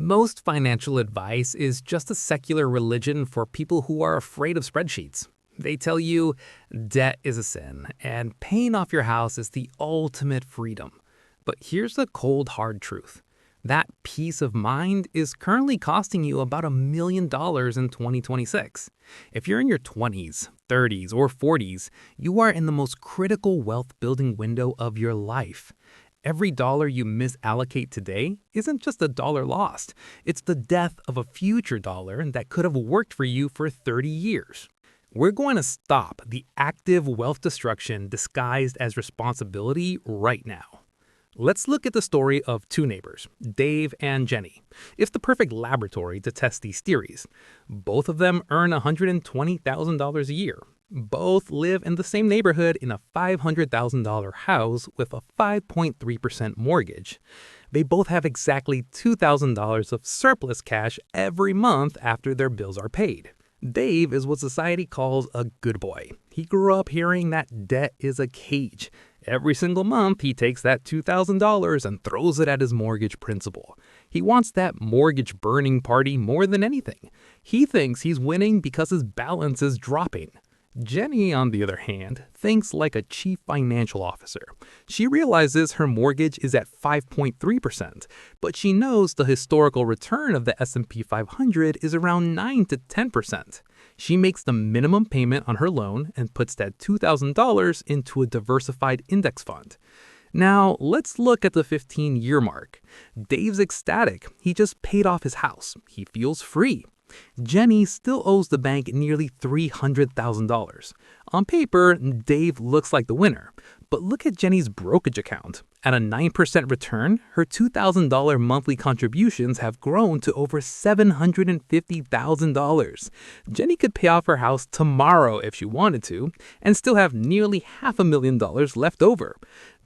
Most financial advice is just a secular religion for people who are afraid of spreadsheets. They tell you debt is a sin and paying off your house is the ultimate freedom. But here's the cold, hard truth. That peace of mind is currently costing you about $1 million in 2026. If you're in your 20s, 30s, or 40s, you are in the most critical wealth building window of your life. Every dollar you misallocate today isn't just a dollar lost. It's the death of a future dollar that could have worked for you for 30 years. We're going to stop the active wealth destruction disguised as responsibility right now. Let's look at the story of two neighbors, Dave and Jenny. It's the perfect laboratory to test these theories. Both of them earn $120,000 a year. Both live in the same neighborhood in a $500,000 house with a 5.3% mortgage. They both have exactly $2,000 of surplus cash every month after their bills are paid. Dave is what society calls a good boy. He grew up hearing that debt is a cage. Every single month, he takes that $2,000 and throws it at his mortgage principal. He wants that mortgage burning party more than anything. He thinks he's winning because his balance is dropping. Jenny, on the other hand, thinks like a chief financial officer. She realizes her mortgage is at 5.3%, but she knows the historical return of the S&P 500 is around 9 to 10%. She makes the minimum payment on her loan and puts that $2,000 into a diversified index fund. Now, let's look at the 15-year mark. Dave's ecstatic. He just paid off his house. He feels free. Jenny still owes the bank nearly $300,000. On paper, Dave looks like the winner. But look at Jenny's brokerage account. At a 9% return, her $2,000 monthly contributions have grown to over $750,000. Jenny could pay off her house tomorrow if she wanted to, and still have nearly $500,000 left over.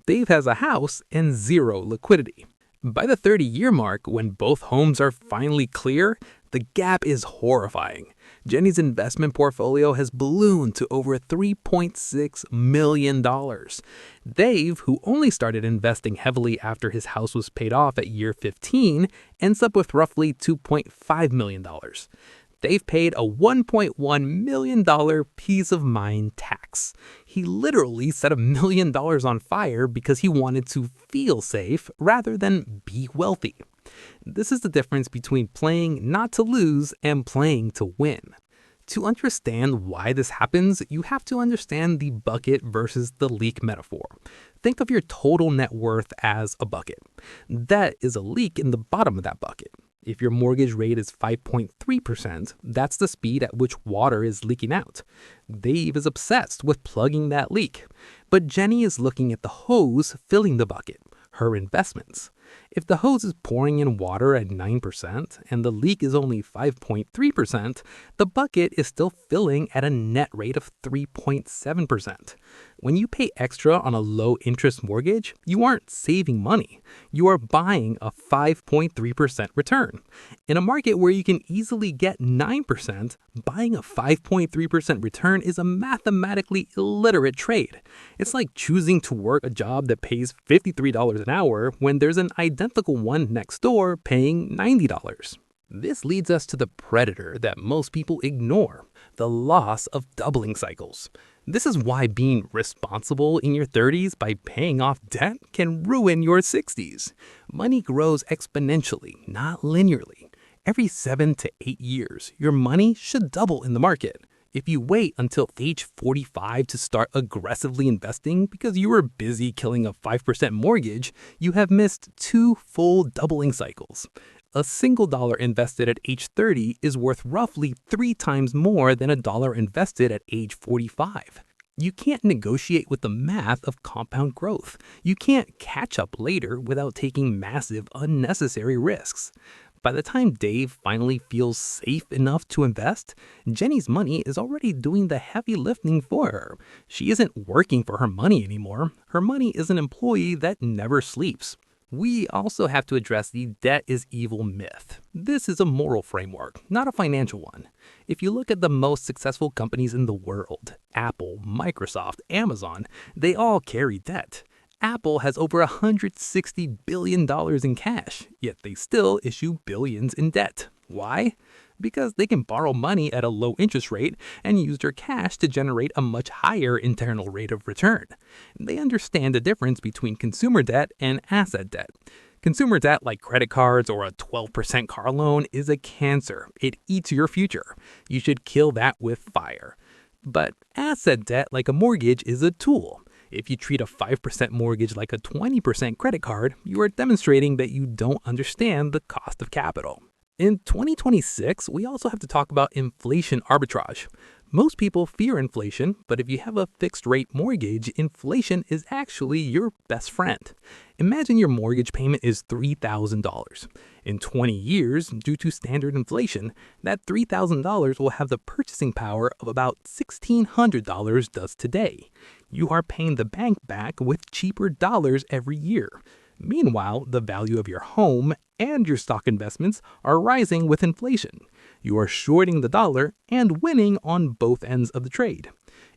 Dave has a house and zero liquidity. By the 30-year mark, when both homes are finally clear, the gap is horrifying. Jenny's investment portfolio has ballooned to over $3.6 million. Dave, who only started investing heavily after his house was paid off at year 15, ends up with roughly $2.5 million. Dave paid a $1.1 million peace of mind tax. He literally set $1 million on fire because he wanted to feel safe rather than be wealthy. This is the difference between playing not to lose and playing to win. To understand why this happens, you have to understand the bucket versus the leak metaphor. Think of your total net worth as a bucket. That is a leak in the bottom of that bucket. If your mortgage rate is 5.3%, that's the speed at which water is leaking out. Dave is obsessed with plugging that leak. But Jenny is looking at the hose filling the bucket, her investments. If the hose is pouring in water at 9% and the leak is only 5.3%, the bucket is still filling at a net rate of 3.7%. When you pay extra on a low-interest mortgage, you aren't saving money. You are buying a 5.3% return. In a market where you can easily get 9%, buying a 5.3% return is a mathematically illiterate trade. It's like choosing to work a job that pays $53 an hour when there's an identical one next door paying $90. This leads us to the predator that most people ignore, the loss of doubling cycles. This is why being responsible in your 30s by paying off debt can ruin your 60s. Money grows exponentially, not linearly. Every 7 to 8 years, your money should double in the market. If you wait until age 45 to start aggressively investing because you were busy killing a 5% mortgage, you have missed 2 full doubling cycles. A single dollar invested at age 30 is worth roughly 3 times more than a dollar invested at age 45. You can't negotiate with the math of compound growth. You can't catch up later without taking massive, unnecessary risks. By the time Dave finally feels safe enough to invest, Jenny's money is already doing the heavy lifting for her. She isn't working for her money anymore. Her money is an employee that never sleeps. We also have to address the debt is evil myth. This is a moral framework, not a financial one. If you look at the most successful companies in the world, Apple, Microsoft, Amazon, they all carry debt. Apple has over $160 billion in cash, yet they still issue billions in debt. Why? Because they can borrow money at a low interest rate and use their cash to generate a much higher internal rate of return. They understand the difference between consumer debt and asset debt. Consumer debt like credit cards or a 12% car loan is a cancer. It eats your future. You should kill that with fire. But asset debt like a mortgage is a tool. If you treat a 5% mortgage like a 20% credit card, you are demonstrating that you don't understand the cost of capital. In 2026, we also have to talk about inflation arbitrage. Most people fear inflation, but if you have a fixed rate mortgage, inflation is actually your best friend. Imagine your mortgage payment is $3,000. In 20 years, due to standard inflation, that $3,000 will have the purchasing power of about $1,600 does today. You are paying the bank back with cheaper dollars every year. Meanwhile, the value of your home and your stock investments are rising with inflation. You are shorting the dollar and winning on both ends of the trade.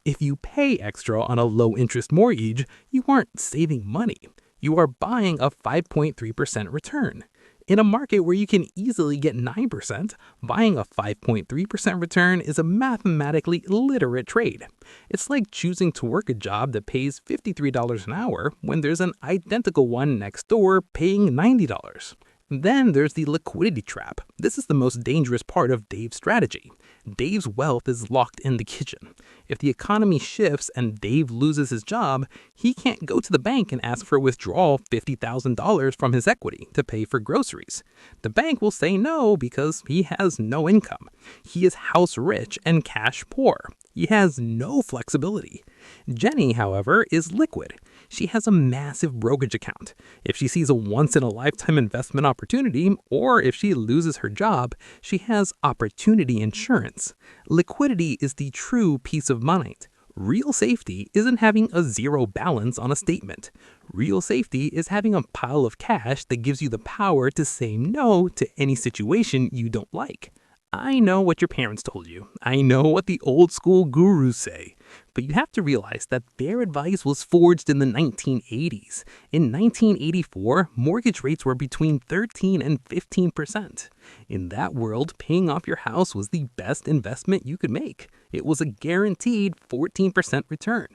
If you pay extra on a low-interest mortgage, you aren't saving money. You are buying a 5.3% return. In a market where you can easily get 9%, buying a 5.3% return is a mathematically literate trade. It's like choosing to work a job that pays $53 an hour when there's an identical one next door paying $90. Then there's the liquidity trap. This is the most dangerous part of Dave's strategy. Dave's wealth is locked in the kitchen. If the economy shifts and Dave loses his job, he can't go to the bank and ask for a withdrawal $50,000 from his equity to pay for groceries. The bank will say no because he has no income. He is house rich and cash poor. He has no flexibility. Jenny, however, is liquid. She has a massive brokerage account. If she sees a once-in-a-lifetime investment opportunity, or if she loses her job, she has opportunity insurance. Liquidity is the true peace of mind. Real safety isn't having a zero balance on a statement. Real safety is having a pile of cash that gives you the power to say no to any situation you don't like. I know what your parents told you. I know what the old school gurus say. But you have to realize that their advice was forged in the 1980s. In 1984, mortgage rates were between 13 and 15%. In that world, paying off your house was the best investment you could make. It was a guaranteed 14% return.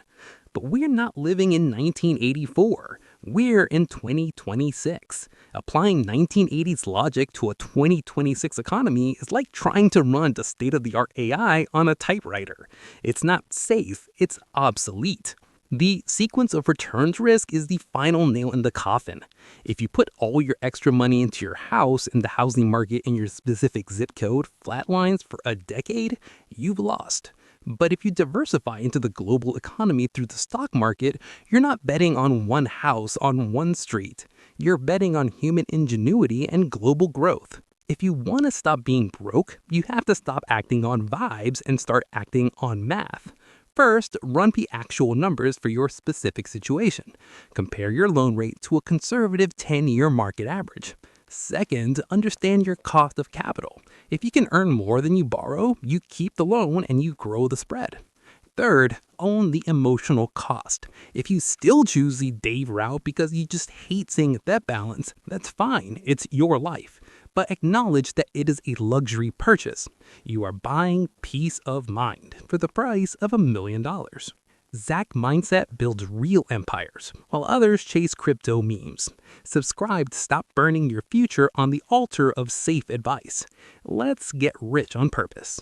But we're not living in 1984. We're in 2026. Applying 1980s logic to a 2026 economy is like trying to run the state-of-the-art AI on a typewriter. It's not safe, it's obsolete. The sequence of returns risk is the final nail in the coffin. If you put all your extra money into your house and the housing market in your specific zip code flatlines for a decade, you've lost. But if you diversify into the global economy through the stock market, you're not betting on one house on one street. You're betting on human ingenuity and global growth. If you want to stop being broke, you have to stop acting on vibes and start acting on math. First, run the actual numbers for your specific situation. Compare your loan rate to a conservative 10-year market average. Second, understand your cost of capital. If you can earn more than you borrow, you keep the loan and you grow the spread. Third, own the emotional cost. If you still choose the Dave route because you just hate seeing that balance, that's fine. It's your life. But acknowledge that it is a luxury purchase. You are buying peace of mind for the price of $1 million. Zach mindset builds real empires, while others chase crypto memes. Subscribe to stop burning your future on the altar of safe advice. Let's get rich on purpose.